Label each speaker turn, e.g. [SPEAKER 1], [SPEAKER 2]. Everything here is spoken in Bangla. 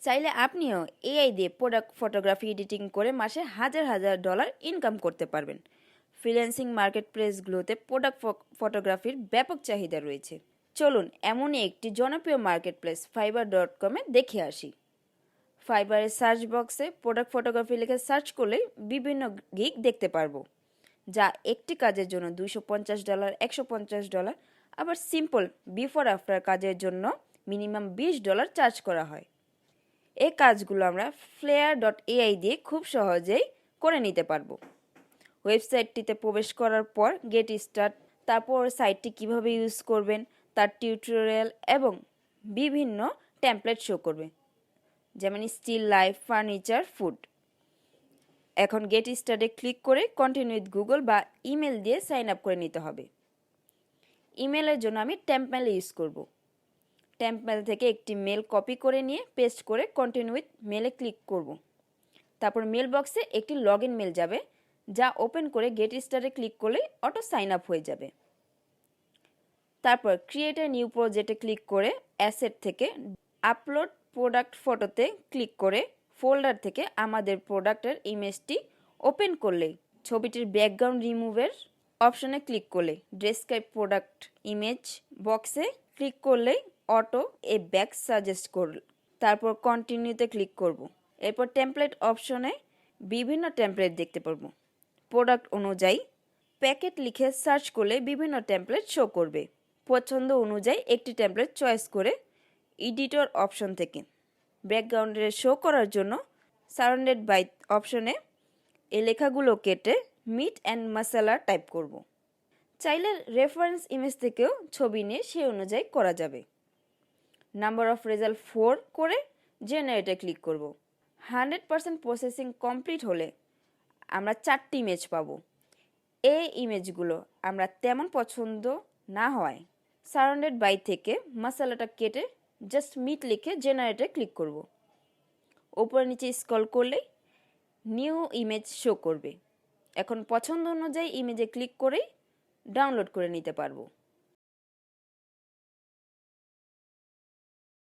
[SPEAKER 1] চাইলে আপনিও এআই দিয়ে প্রোডাক্ট ফটোগ্রাফি এডিটিং করে মাসে হাজার হাজার ডলার ইনকাম করতে পারবেন। ফ্রিল্যান্সিং মার্কেট প্লেসগুলোতে প্রোডাক্ট ফটোগ্রাফির ব্যাপক চাহিদা রয়েছে। চলুন এমনই একটি জনপ্রিয় মার্কেট প্লেস fiverr.com দেখে আসি। ফাইবারের সার্চ বক্সে প্রোডাক্ট ফটোগ্রাফি লিখে সার্চ করলেই বিভিন্ন গিগ দেখতে পারবো, যা একটি কাজের জন্য $250, $150, আবার সিম্পল বিফোর আফটার কাজের জন্য মিনিমাম $20 চার্জ করা হয়। এই কাজগুলো আমরা Flair.ai দিয়ে খুব সহজেই করে নিতে পারবো। ওয়েবসাইটটিতে প্রবেশ করার পর গেট স্টার্ট, তারপর সাইটটি কিভাবে ইউজ করবেন তার টিউটোরিয়াল এবং বিভিন্ন টেমপ্লেট শো করবে, যেমন স্টিল লাইফ, ফার্নিচার, ফুড। এখন গেট স্টার্টে ক্লিক করে কন্টিনিউ উইথ গুগল বা ইমেল দিয়ে সাইন আপ করে নিতে হবে। ইমেলের জন্য আমি টেম্পমেল ইউজ করব। টেম্পমেল থেকে একটি মেল কপি করে নিয়ে পেস্ট করে কন্টিনিউ উইথ মেলে ক্লিক করব। তারপর মেল বক্সে একটি লগ ইন মেল যাবে, যা ওপেন করে গেট স্টার্টে ক্লিক করলে অটো সাইন আপ হয়ে যাবে। তারপর ক্রিয়েট এ নিউ প্রজেক্টে ক্লিক করে অ্যাসেট থেকে আপলোড প্রোডাক্ট ফটোতে ক্লিক করে ফোল্ডার থেকে আমাদের প্রোডাক্টের ইমেজটি ওপেন করলেই ছবিটির ব্যাকগ্রাউন্ড রিমুভের অপশনে ক্লিক করলে ডেসক্রাইব প্রোডাক্ট ইমেজ বক্সে ক্লিক করলেই অটো এ ব্যাক সাজেস্ট করল। তারপর কন্টিনিউতে ক্লিক করব। এরপর টেমপ্লেট অপশনে বিভিন্ন টেমপ্লেট দেখতে পারবো। প্রোডাক্ট অনুযায়ী প্যাকেট লিখে সার্চ করলে বিভিন্ন টেমপ্লেট শো করবে। পছন্দ অনুযায়ী একটি টেমপ্লেট চয়েস করে এডিটর অপশন থেকে ব্যাকগ্রাউন্ডে শো করার জন্য সারাউন্ডেড বাই অপশনে এই লেখাগুলো কেটে মিট অ্যান্ড মশলা টাইপ করব। চাইলে রেফারেন্স ইমেজ থেকেও ছবি নিয়ে সেই অনুযায়ী করা যাবে। নাম্বার অফ রেজাল্ট 4 করে জেনারেটে ক্লিক করব। 100% প্রসেসিং কমপ্লিট হলে আমরা 4টি ইমেজ পাবো। এই ইমেজগুলো আমরা তেমন পছন্দ না হয় সারাউন্ডেড বাই থেকে মশলাটা কেটে জাস্ট মিট লিখে জেনারেটে ক্লিক করব। উপরে নিচে স্ক্রল করলেই নিউ ইমেজ শো করবে। এখন পছন্দ অনুযায়ী ইমেজে ক্লিক করেই ডাউনলোড করে নিতে পারবো।